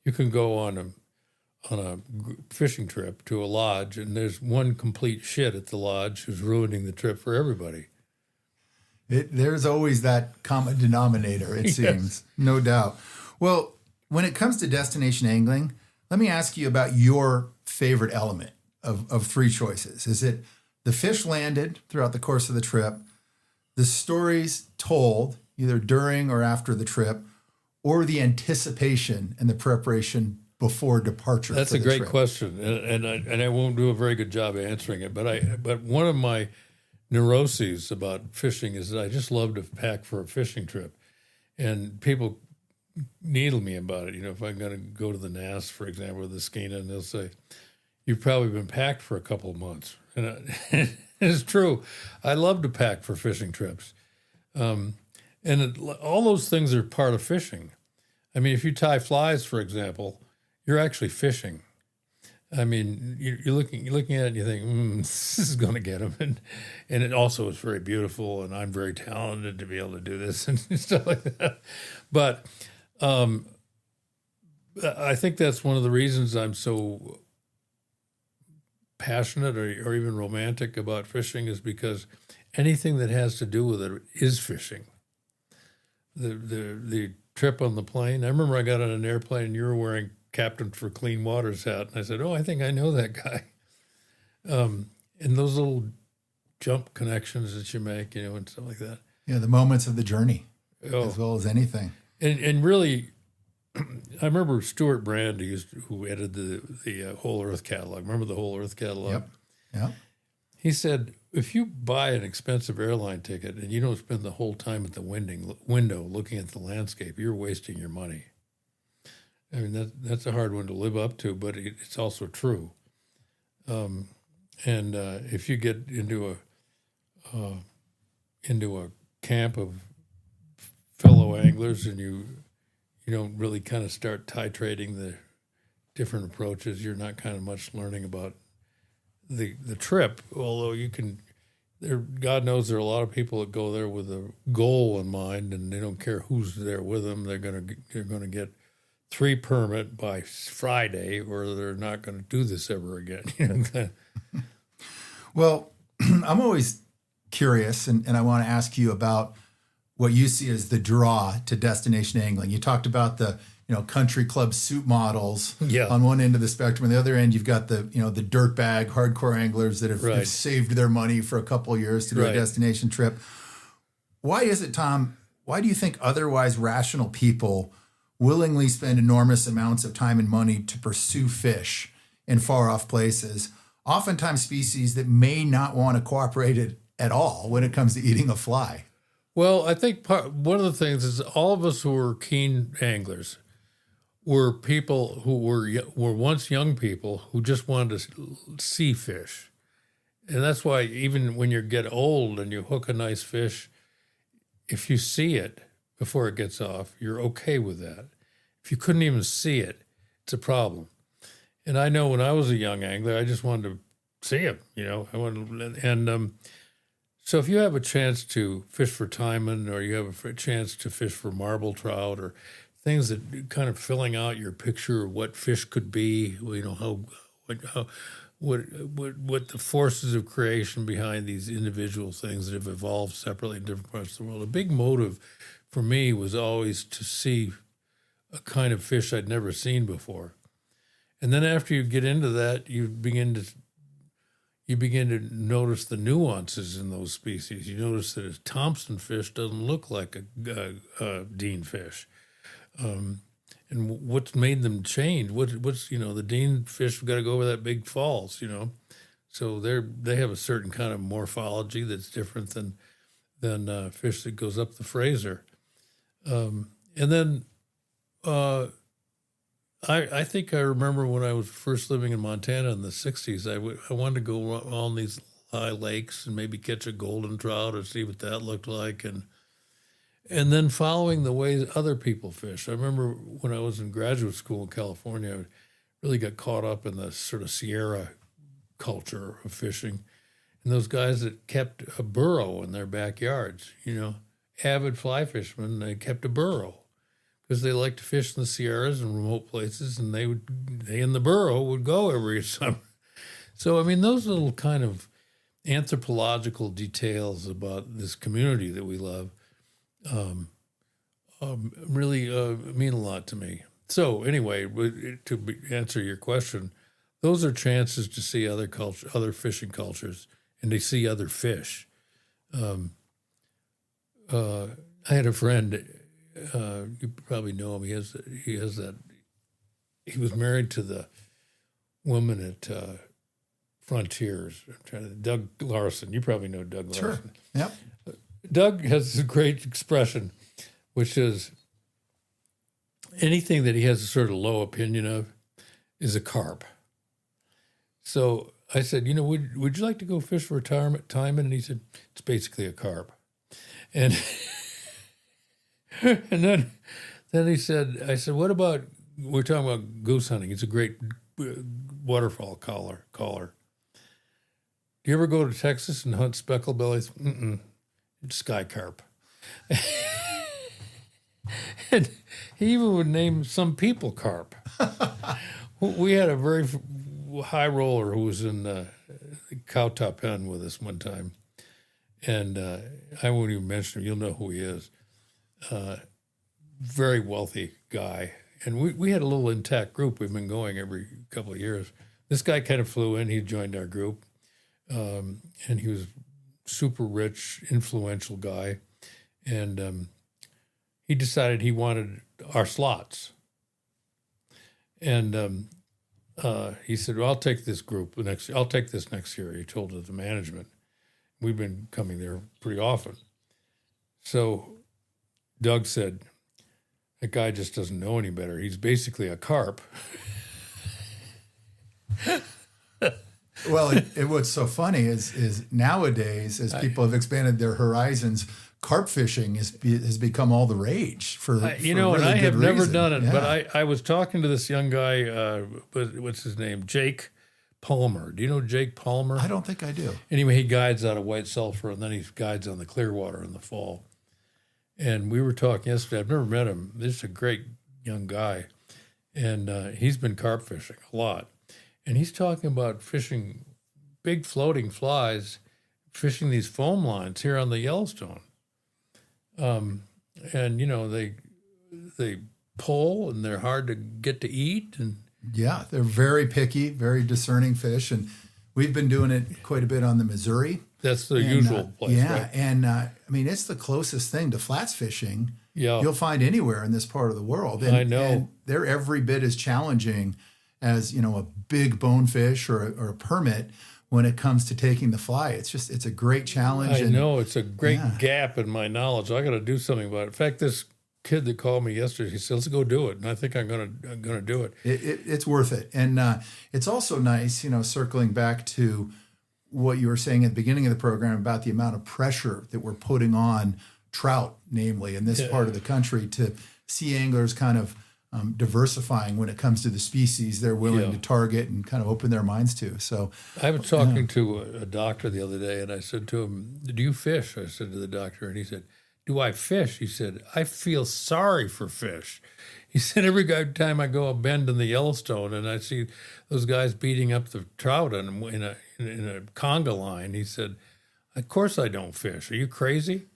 you can go on a fishing trip to a lodge, and there's one complete shit at the lodge who's ruining the trip for everybody. There's always that common denominator, it seems, no doubt. Well, when it comes to destination angling, let me ask you about your favorite element of three choices. Is it the fish landed throughout the course of the trip, the stories told either during or after the trip, or the anticipation and the preparation before departure? That's a great question, and I won't do a very good job answering it. But one of my neuroses about fishing is that I just love to pack for a fishing trip, and people needle me about it. If I'm going to go to the NAS, for example, or the Skeena, and they'll say, "You've probably been packed for a couple of months," and it's true. I love to pack for fishing trips, and all those things are part of fishing. I mean, if you tie flies, for example, you're actually fishing. I mean, you're looking at it and you think, this is going to get them. And it also is very beautiful, and I'm very talented to be able to do this and stuff like that. But I think that's one of the reasons I'm so passionate or even romantic about fishing, is because anything that has to do with it is fishing. The trip on the plane, I remember I got on an airplane and you were wearing Captain for Clean Water's hat, and I said, I think I know that guy. And those little jump connections that you make, and stuff like that. Yeah, the moments of the journey, as well as anything. And really, I remember Stuart Brand, who edited the Whole Earth catalog. Remember the Whole Earth catalog? Yep. He said, if you buy an expensive airline ticket and you don't spend the whole time at the window looking at the landscape, you're wasting your money. I mean, that's a hard one to live up to, but it's also true. And if you get into a camp of fellow anglers and you you don't really kind of start titrating the different approaches. You're not kind of much learning about the trip, although you can. God knows there are a lot of people that go there with a goal in mind, and they don't care who's there with them. They're gonna get 3 permit by Friday, or they're not going to do this ever again. Well, I'm always curious, and I want to ask you about what you see as the draw to destination angling. You talked about the country club suit models on one end of the spectrum. On the other end, you've got the the dirtbag hardcore anglers that have saved their money for a couple of years to do a destination trip. Why is it, Tom? Why do you think otherwise rational people willingly spend enormous amounts of time and money to pursue fish in far off places, oftentimes species that may not want to cooperate at all when it comes to eating a fly? Well, I think one of the things is all of us who were keen anglers were people who were once young people who just wanted to see fish. And that's why even when you get old and you hook a nice fish, if you see it before it gets off, you're okay with that. If you couldn't even see it, it's a problem. And I know when I was a young angler, I just wanted to see him, so if you have a chance to fish for taimen, or you have a chance to fish for marble trout, or things that kind of filling out your picture of what fish could be, what the forces of creation behind these individual things that have evolved separately in different parts of the world. A big motive for me was always to see a kind of fish I'd never seen before. And then after you get into that, you begin to notice the nuances in those species. You notice that a Thompson fish doesn't look like a Dean fish. And what's made them change? What's the Dean fish have got to go over that big falls, So they have a certain kind of morphology that's different than fish that goes up the Fraser. And then I think I remember when I was first living in Montana in the 60s, I wanted to go on these high lakes and maybe catch a golden trout or see what that looked like. And then following the way other people fish. I remember when I was in graduate school in California, I really got caught up in the sort of Sierra culture of fishing. And those guys that kept a burro in their backyards, avid fly fishermen, they kept a burro because they liked to fish in the Sierras and remote places, and they in the burro would go every summer. So, those little kind of anthropological details about this community that we love really mean a lot to me. So anyway, to answer your question, those are chances to see other fishing cultures and to see other fish. I had a friend, you probably know him. He was married to the woman at Frontiers, Doug Larson. You probably know Doug Larson. Sure. Yep. Doug has a great expression, which is anything that he has a sort of low opinion of is a carp. So I said, would you like to go fish for a taimen? And he said, it's basically a carp. And and then he said, I said, what about, we're talking about goose hunting. It's a great waterfall caller. Do you ever go to Texas and hunt speckled bellies? It's sky carp. And he even would name some people carp. We had a very high roller who was in the cow top pen with us one time. And I won't even mention him. You'll know who he is. Very wealthy guy. And we had a little intact group. We've been going every couple of years. This guy kind of flew in. He joined our group. And he was super rich, influential guy. And he decided he wanted our slots. And he said, well, I'll take this group I'll take this next year. He told the management. We've been coming there pretty often. So Doug said, that guy just doesn't know any better. He's basically a carp. Well, what's so funny is nowadays, as people have expanded their horizons, carp fishing has become all the rage for you for know, and really I good have never reason. done it, Yeah. but I was talking to this young guy, what's his name? Jake Palmer. Do you know Jake Palmer? I don't think I do. Anyway, he guides out of White Sulphur, and then he guides on the Clearwater in the fall. And we were talking yesterday. I've never met him. This is a great young guy, and he's been carp fishing a lot. And he's talking about fishing big floating flies, fishing these foam lines here on the Yellowstone. And you know they pull, and they're hard to get to eat, and Yeah, they're very picky, very discerning fish, and we've been doing it quite a bit on the Missouri. that's the And, usual place, yeah, right? and I mean it's the closest thing to flats fishing Yeah. you'll find anywhere in this part of the world. And, I know. and they're every bit as challenging as a big bonefish or a permit when it comes to taking the fly. It's a great challenge. I know it's a great Yeah. gap in my knowledge. I got to do something about it. In fact, this kid that called me yesterday, he said, "Let's go do it," and I think I'm gonna do it. It's worth it. And it's also nice, circling back to what you were saying at the beginning of the program about the amount of pressure that we're putting on trout, namely in this part of the country, to see anglers kind of diversifying when it comes to the species they're willing to target and kind of open their minds to. So I was talking to a doctor the other day, and I said to him, "Do you fish?" I said to the doctor, and he said, "Do I fish?" He said, "I feel sorry for fish." He said, "Every time I go a bend in the Yellowstone and I see those guys beating up the trout in a conga line," he said, "Of course I don't fish. Are you crazy?"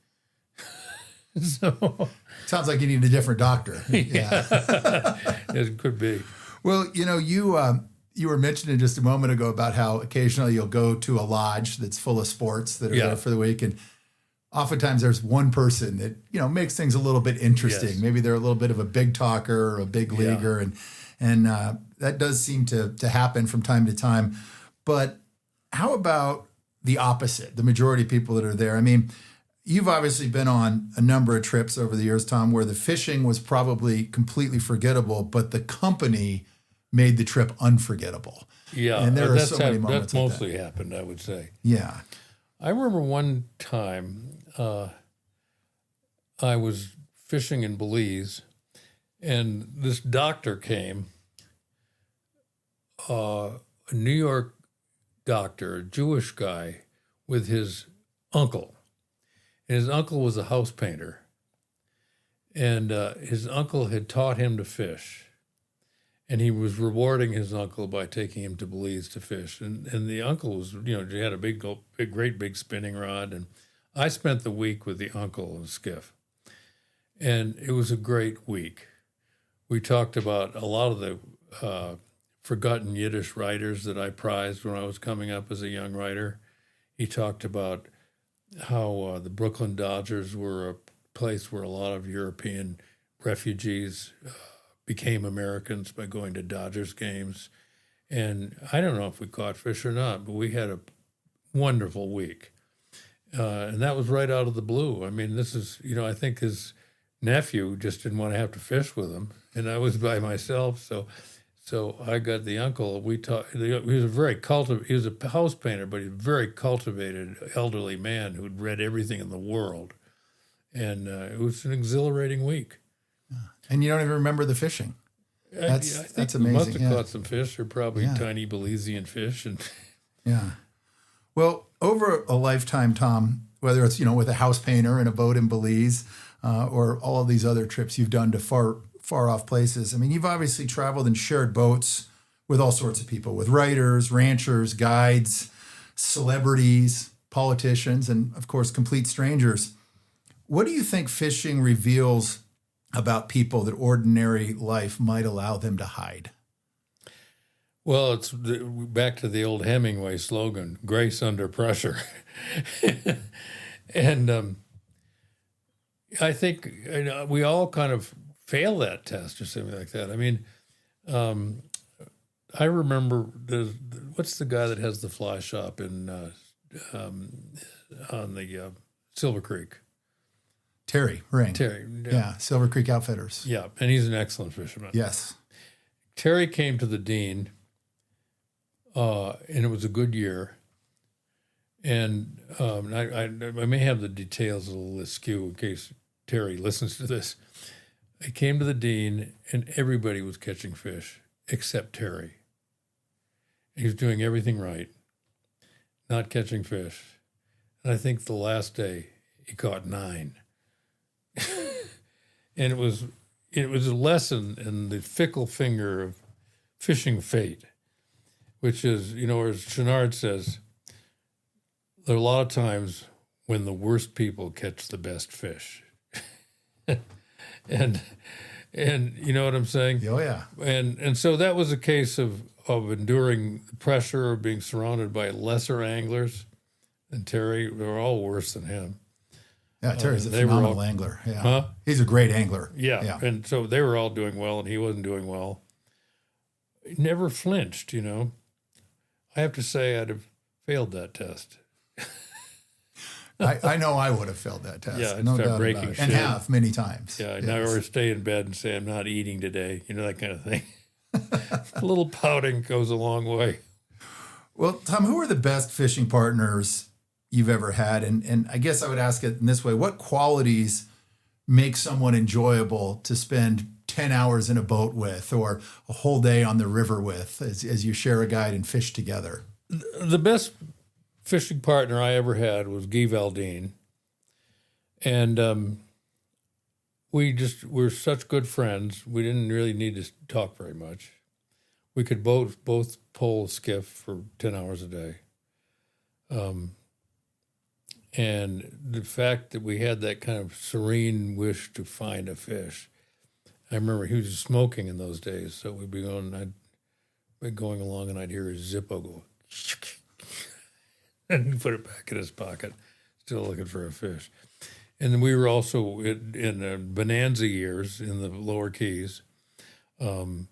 So sounds like you need a different doctor. Yeah. it could be. Well, you were mentioning just a moment ago about how occasionally you'll go to a lodge that's full of sports that are there for the week, and oftentimes there's one person that makes things a little bit interesting. Yes. Maybe they're a little bit of a big talker or a big leaguer, and that does seem to happen from time to time. But how about the opposite? The majority of people that are there. I mean, you've obviously been on a number of trips over the years, Tom, where the fishing was probably completely forgettable, but the company made the trip unforgettable. Yeah, and there are so many moments that like mostly happened, I would say. Yeah. I remember one time I was fishing in Belize, and this doctor came, a New York doctor, a Jewish guy, with his uncle. And his uncle was a house painter. And his uncle had taught him to fish. And he was rewarding his uncle by taking him to Belize to fish. And the uncle was, he had a great big spinning rod. And I spent the week with the uncle in a skiff. And it was a great week. We talked about a lot of the forgotten Yiddish writers that I prized when I was coming up as a young writer. He talked about how the Brooklyn Dodgers were a place where a lot of European refugees became Americans by going to Dodgers games. And I don't know if we caught fish or not, but we had a wonderful week. And that was right out of the blue. I mean, this is, I think his nephew just didn't want to have to fish with him, and I was by myself. So I got the uncle. We talked. He was he was a house painter, but he's a very cultivated elderly man who'd read everything in the world, and it was an exhilarating week. And you don't even remember the fishing. I think That's we amazing. must have yeah. caught some fish. They're probably tiny Belizean fish, and Yeah. Well, over a lifetime, Tom, whether it's with a house painter and a boat in Belize, or all of these other trips you've done to far off places. I mean, you've obviously traveled and shared boats with all sorts of people, with writers, ranchers, guides, celebrities, politicians, and of course, complete strangers. What do you think fishing reveals about people that ordinary life might allow them to hide? well, it's back to the old Hemingway slogan: "Grace under pressure," and I think we all kind of fail that test or something like that. I mean, I remember what's the guy that has the fly shop in on the Silver Creek? Terry Ring. Terry. Yeah, Silver Creek Outfitters. Yeah, and he's an excellent fisherman. Yes. Terry came to the Dean, and it was a good year. And I may have the details a little askew in case Terry listens to this. I came to the Dean, and everybody was catching fish except Terry. He was doing everything right, not catching fish. And I think the last day he caught 9. And it was a lesson in the fickle finger of fishing fate, which is, as Chenard says, there are a lot of times when the worst people catch the best fish. and you know what I'm saying? Oh, yeah. And so that was a case of enduring the pressure of being surrounded by lesser anglers. And Terry, they were all worse than him. Yeah, Terry's a phenomenal angler. Yeah. Huh? He's a great angler. Yeah. And so they were all doing well, and he wasn't doing well. He never flinched, I have to say I'd have failed that test. I know I would have failed that test. Yeah, I'd no start doubt breaking about it. shit. And have many times. Yeah, I'd never stay in bed and say, I'm not eating today, that kind of thing. A little pouting goes a long way. Well, Tom, who are the best fishing partners you've ever had? And I guess I would ask it in this way. What qualities make someone enjoyable to spend 10 hours in a boat with or a whole day on the river with as you share a guide and fish together? The best fishing partner I ever had was Guy Valdine. And we're such good friends. We didn't really need to talk very much. We could both pole a skiff for 10 hours a day. And the fact that we had that kind of serene wish to find a fish. I remember he was smoking in those days, so I'd be going along and I'd hear his Zippo go, and put it back in his pocket, still looking for a fish. And we were also in bonanza years in the lower Keys. He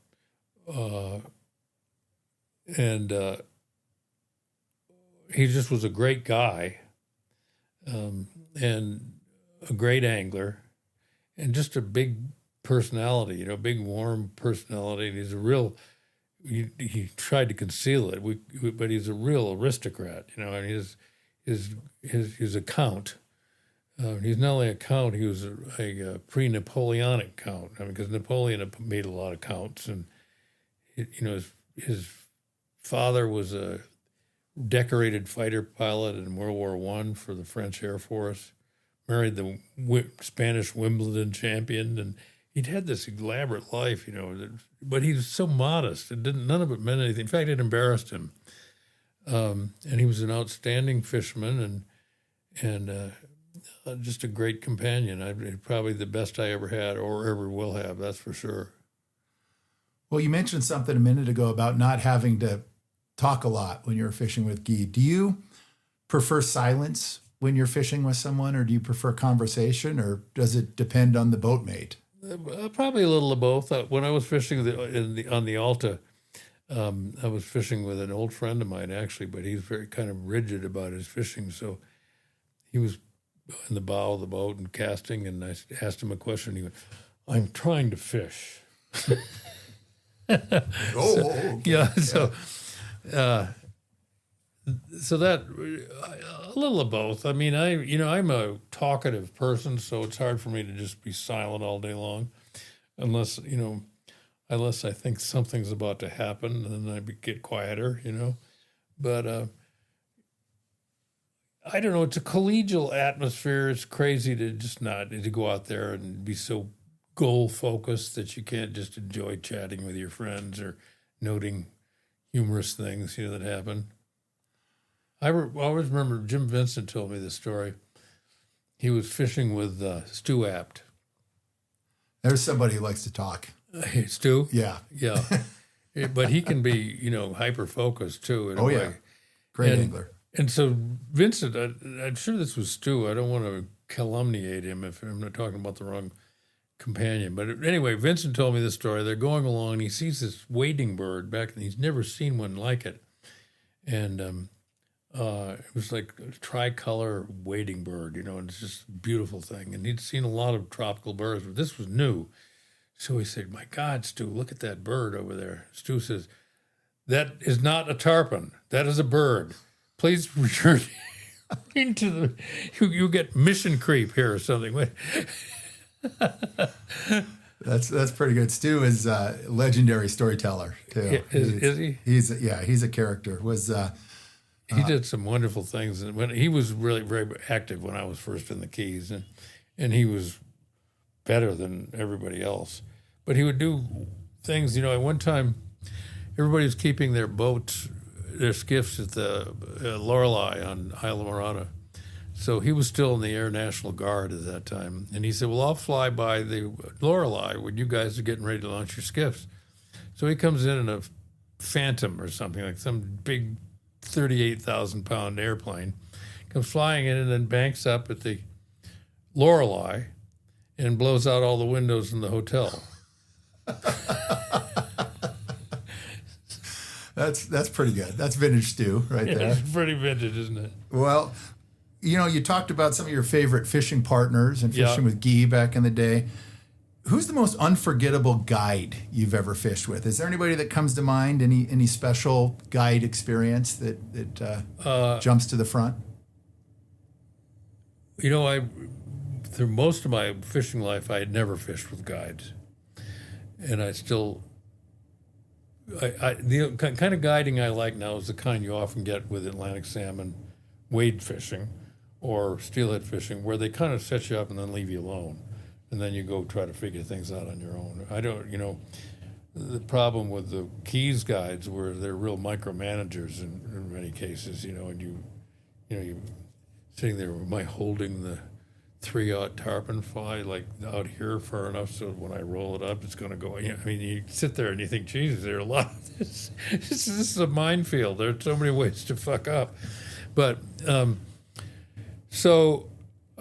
just was a great guy and a great angler and just a big personality, big warm personality. And he's a real, he tried to conceal it, but he's a real aristocrat, and his account. He's not only a count, he was a pre-Napoleonic count. Because Napoleon had made a lot of counts, and his father was a decorated fighter pilot in World War I for the French Air Force, married the Spanish Wimbledon champion, and he'd had this elaborate life, but he was so modest. None of it meant anything. In fact, it embarrassed him. And he was an outstanding fisherman and just a great companion. Probably the best I ever had or ever will have, that's for sure. Well, you mentioned something a minute ago about not having to talk a lot when you're fishing with Guy. Do you prefer silence when you're fishing with someone, or do you prefer conversation, or does it depend on the boatmate? Probably a little of both. When I was fishing on the Alta, I was fishing with an old friend of mine, actually, but he's very kind of rigid about his fishing. So he was in the bow of the boat and casting, and I asked him a question. He went, "I'm trying to fish." Okay. Yeah. So that a little of both. I mean, I'm a talkative person, so it's hard for me to just be silent all day long, unless I think something's about to happen, and then I get quieter, But I don't know. It's a collegial atmosphere. It's crazy to just not to go out there and be so goal focused that you can't just enjoy chatting with your friends or noting humorous things that happen. I always remember Jim Vincent told me this story. He was fishing with Stu Apt. There's somebody who likes to talk. Hey, Stu? Yeah. Yeah. But he can be, hyper-focused, too, in a way. Yeah. Great angler. And so Vincent, I'm sure this was Stu. I don't want to calumniate him if I'm not talking about the wrong companion. But anyway, Vincent told me this story. They're going along, and he sees this wading bird back, and he's never seen one like it. And it was like a tricolor wading bird, and it's just a beautiful thing. And he'd seen a lot of tropical birds, but this was new. So he said, "My God, Stu, look at that bird over there." Stu says, "That is not a tarpon. That is a bird. Please return into the, you get mission creep here or something. That's pretty good. Stu is a legendary storyteller too. Is he? He's a character. He did some wonderful things, and when he was really very active when I was first in the Keys, and he was better than everybody else. But he would do things. At one time, everybody was keeping their boats, their skiffs at the Lorelei on Isla Morada. So he was still in the Air National Guard at that time. And he said, well, I'll fly by the Lorelei when you guys are getting ready to launch your skiffs. So he comes in a Phantom or something, like some big 38,000-pound airplane, comes flying in and then banks up at the Lorelei and blows out all the windows in the hotel. That's pretty good. That's vintage Stu right there. It's pretty vintage, isn't it? Well, you talked about some of your favorite fishing partners and fishing with Guy back in the day. Who's the most unforgettable guide you've ever fished with? Is there anybody that comes to mind? Any special guide experience that jumps to the front? Through most of my fishing life, I had never fished with guides, and I still. The kind of guiding I like now is the kind you often get with Atlantic salmon, wade fishing, or steelhead fishing, where they kind of set you up and then leave you alone, and then you go try to figure things out on your own. I don't, the problem with the Keys guides were they're real micromanagers in many cases, and you sitting there, am I holding the 3/0 tarpon fly like out here far enough so when I roll it up it's going to go. You sit there and you think, Jesus, there are a lot of this. This is a minefield. There are so many ways to fuck up. But so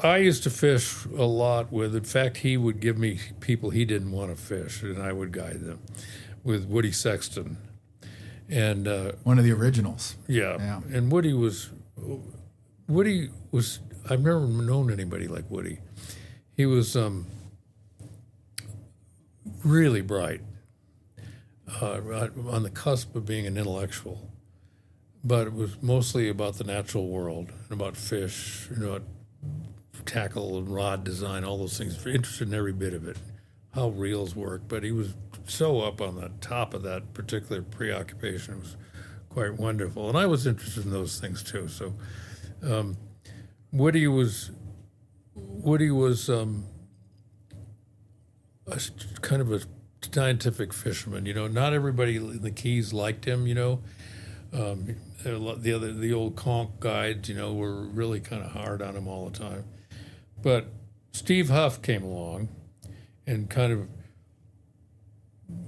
I used to fish a lot with. In fact, he would give me people he didn't want to fish, and I would guide them with Woody Sexton, and one of the originals. Yeah. And Woody was. I've never known anybody like Woody. He was really bright, on the cusp of being an intellectual, but it was mostly about the natural world and about fish, about tackle and rod design, all those things. Interested in every bit of it, how reels work. But he was so up on the top of that particular preoccupation. It was quite wonderful, and I was interested in those things too. So. Woody was kind of a scientific fisherman. Not everybody in the Keys liked him. The old conch guides, were really kind of hard on him all the time. But Steve Huff came along, and kind of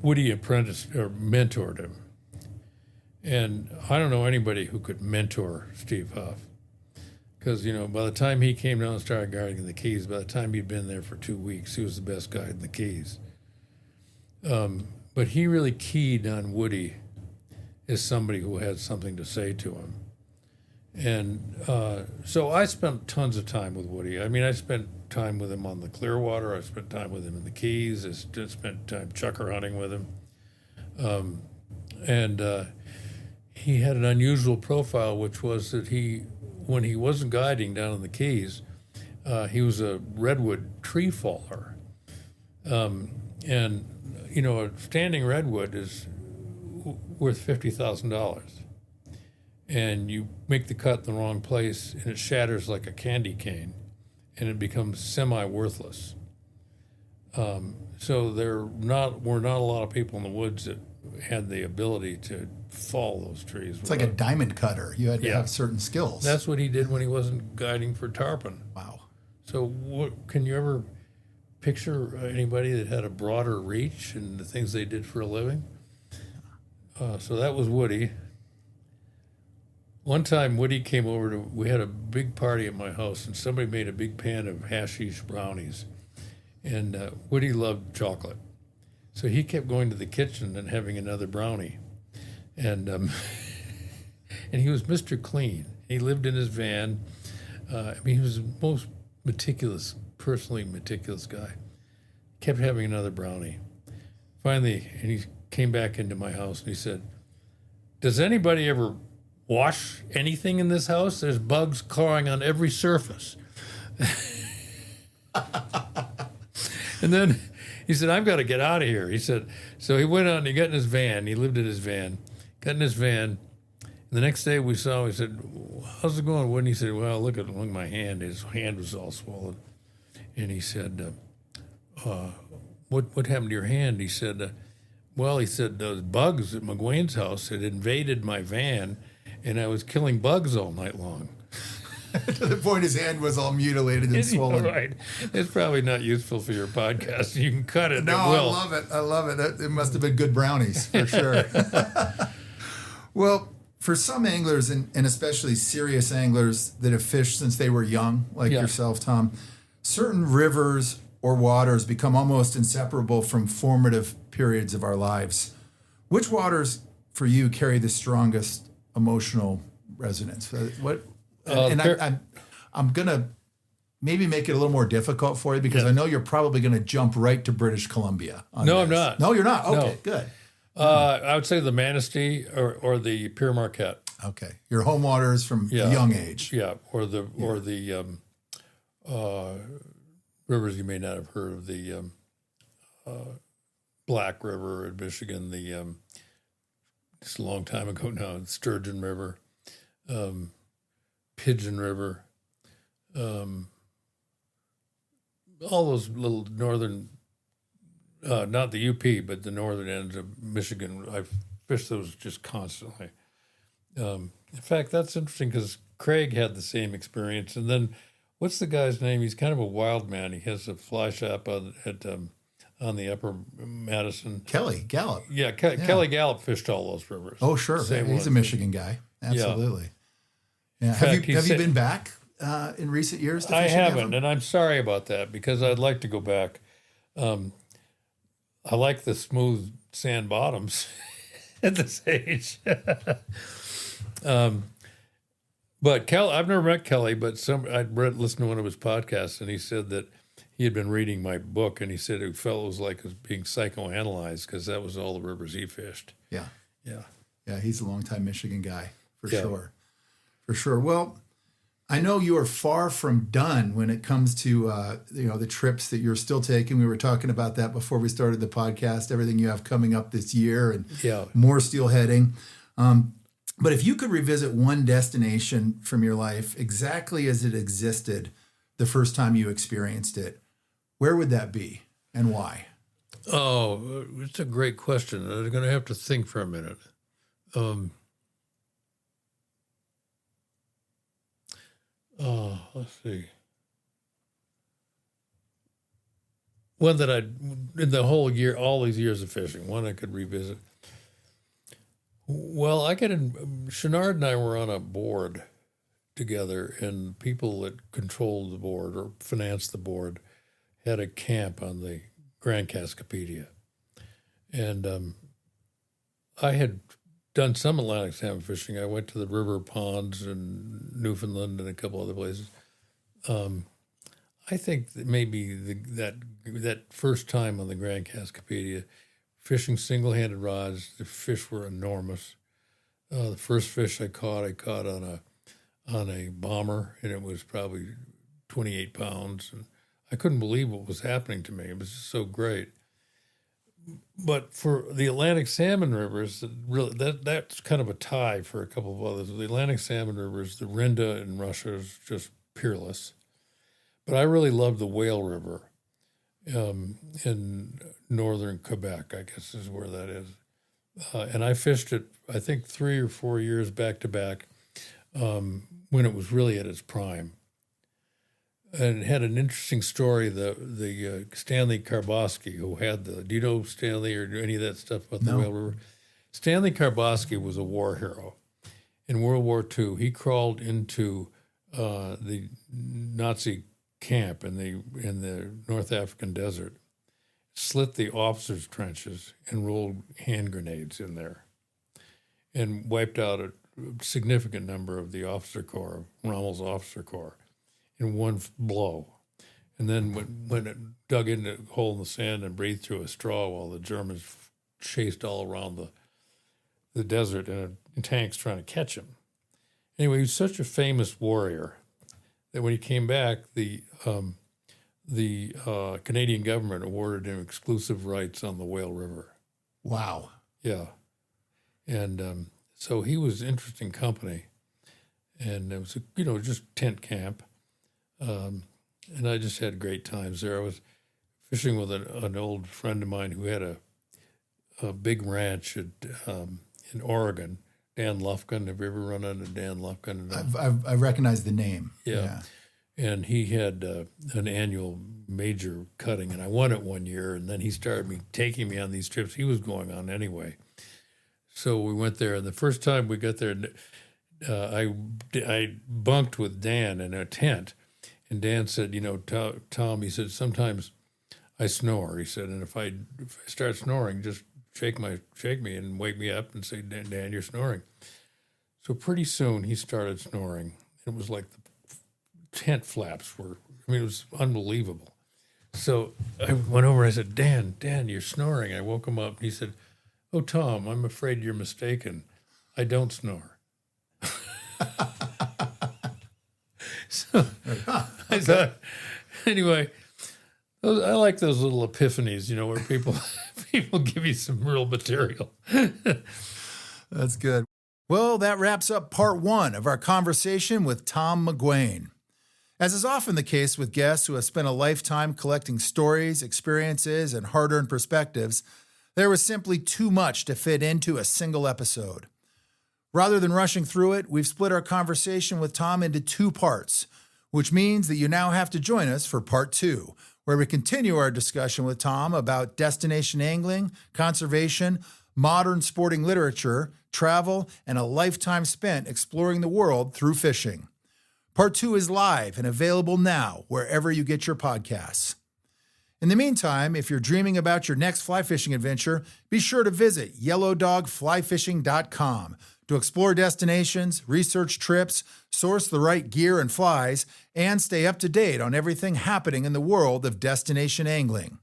Woody apprenticed or mentored him. And I don't know anybody who could mentor Steve Huff. Because, by the time he came down and started guiding the Keys, by the time he'd been there for 2 weeks, he was the best guide in the Keys. But he really keyed on Woody as somebody who had something to say to him. And so I spent tons of time with Woody. I spent time with him on the Clearwater. I spent time with him in the Keys. I spent time chucker hunting with him. And he had an unusual profile, which was that when he wasn't guiding down in the Keys, he was a redwood tree faller. And, a standing redwood is worth $50,000. And you make the cut in the wrong place, and it shatters like a candy cane, and it becomes semi-worthless. So were not a lot of people in the woods that had the ability to fall those trees. It's like a diamond cutter. You had to have certain skills. That's what he did when he wasn't guiding for tarpon. Wow. So can you ever picture anybody that had a broader reach and the things they did for a living? So that was Woody. One time Woody came over we had a big party at my house, and somebody made a big pan of hashish brownies. And Woody loved chocolate. So he kept going to the kitchen and having another brownie. And and he was Mr. Clean. He lived in his van. He was the most personally meticulous guy. Kept having another brownie. Finally, and he came back into my house and he said, "Does anybody ever wash anything in this house, there's bugs clawing on every surface. And then he said, I've got to get out of here. He said, so he went out and he got in his van. He lived in his van, got in his van. And the next day we saw him, he said, how's it going? And he said, well, look at my hand. His hand was all swollen. And he said, what happened to your hand? He said, those bugs at McGuane's house had invaded my van, and I was killing bugs all night long. To the point his hand was all mutilated and swollen. Right. It's probably not useful for your podcast. You can cut it. No, I love it. I love it. It must have been good brownies, for sure. Well, for some anglers, and especially serious anglers that have fished since they were young, like yourself, Tom, certain rivers or waters become almost inseparable from formative periods of our lives. Which waters, for you, carry the strongest emotional resonance? I'm going to maybe make it a little more difficult for you because I know you're probably going to jump right to British Columbia. No, I'm not. No, you're not. Okay, good. I would say the Manistee or the Pere Marquette. Okay, your home waters from a young age. Yeah, or the rivers you may not have heard of, the Black River in Michigan, it's a long time ago now, Sturgeon River, Pigeon River, all those little northern, not the UP, but the northern ends of Michigan. I've fished those just constantly. In fact, that's interesting because Craig had the same experience. And then, what's the guy's name? He's kind of a wild man. He has a fly shop on the Upper Madison. Kelly Gallup. Yeah, Kelly Gallup fished all those rivers. Oh, sure. He's a Michigan guy. Absolutely. Yeah. Have you been back in recent years to fish? I haven't, and I'm sorry about that because I'd like to go back. I like the smooth sand bottoms at this age. But Kelly, I've never met Kelly, but I'd listened to one of his podcasts, and he said that he had been reading my book, and he said it felt it was like it was being psychoanalyzed because that was all the rivers he fished. Yeah. Yeah. Yeah, he's a longtime Michigan guy, for sure. For sure. Well, I know you are far from done when it comes to the trips that you're still taking. We were talking about that before we started the podcast, everything you have coming up this year and more steelheading. But if you could revisit one destination from your life exactly as it existed the first time you experienced it, where would that be and why? Oh, it's a great question. I'm going to have to think for a minute. Let's see. One that in the whole year, all these years of fishing, one I could revisit. Well, Chenard and I were on a board together, and people that controlled the board or financed the board had a camp on the Grand Cascapedia. And I had done some Atlantic salmon fishing. I went to the river ponds in Newfoundland and a couple other places. I think that maybe that first time on the Grand Cascapedia, fishing single-handed rods, the fish were enormous. The first fish I caught on a bomber, and it was probably 28 pounds. And I couldn't believe what was happening to me. It was just so great. But for the Atlantic salmon rivers, that's kind of a tie for a couple of others. The Atlantic salmon rivers, the Rinda in Russia is just peerless. But I really love the Whale River in northern Quebec, I guess is where that is. And I fished it, I think, 3 or 4 years back to back when it was really at its prime. And it had an interesting story. The Stanley Karboski, who had do you know Stanley or any of that stuff about the Whale River? Stanley Karboski was a war hero. In World War II, he crawled into the Nazi camp in the North African desert, slit the officers' trenches, and rolled hand grenades in there, and wiped out a significant number of the officer corps, Rommel's officer corps, in one blow. And then when it dug into a hole in the sand and breathed through a straw while the Germans chased all around the desert in tanks trying to catch him. Anyway, he was such a famous warrior that when he came back, the Canadian government awarded him exclusive rights on the Whale River. Wow. Yeah. And so he was interesting company. And it was, just tent camp. And I just had great times there. I was fishing with an old friend of mine who had a big ranch in Oregon, Dan Lufkin. Have you ever run into Dan Lufkin? I recognize the name. Yeah. And he had an annual major cutting, and I won it one year, and then he started taking me on these trips he was going on anyway. So we went there, and the first time we got there, I bunked with Dan in a tent, and Dan said, Tom, he said, sometimes I snore. He said, and if I start snoring, just shake me and wake me up and say, Dan, you're snoring. So pretty soon he started snoring. It was like the tent flaps it was unbelievable. So I went over and I said, Dan, you're snoring. I woke him up and he said, oh, Tom, I'm afraid you're mistaken. I don't snore. So I thought, anyway, I like those little epiphanies, where people give you some real material. That's good. Well, that wraps up part 1 of our conversation with Tom McGuane. As is often the case with guests who have spent a lifetime collecting stories, experiences, and hard-earned perspectives, there was simply too much to fit into a single episode. Rather than rushing through it, we've split our conversation with Tom into 2 parts, which means that you now have to join us for part 2, where we continue our discussion with Tom about destination angling, conservation, modern sporting literature, travel, and a lifetime spent exploring the world through fishing. Part 2 is live and available now wherever you get your podcasts. In the meantime, if you're dreaming about your next fly fishing adventure, be sure to visit yellowdogflyfishing.com to explore destinations, research trips, source the right gear and flies, and stay up to date on everything happening in the world of destination angling.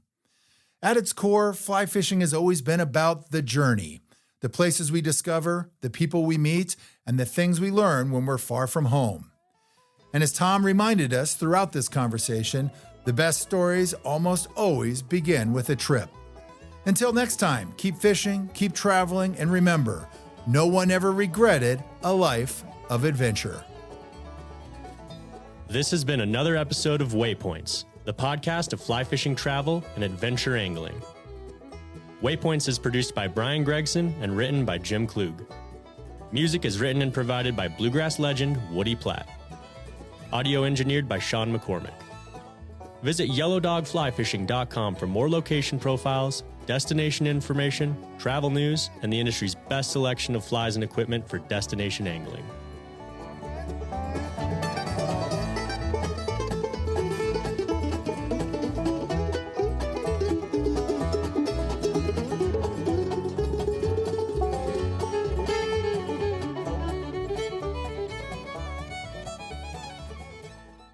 At its core, fly fishing has always been about the journey, the places we discover, the people we meet, and the things we learn when we're far from home. And as Tom reminded us throughout this conversation, the best stories almost always begin with a trip. Until next time, keep fishing, keep traveling, and remember, no one ever regretted a life of adventure. This has been another episode of Waypoints, the podcast of fly fishing travel and adventure angling. Waypoints is produced by Brian Gregson and written by Jim Klug. Music is written and provided by bluegrass legend Woody Platt. Audio engineered by Sean McCormick. Visit yellowdogflyfishing.com for more location profiles, destination information, travel news, and the industry's best selection of flies and equipment for destination angling.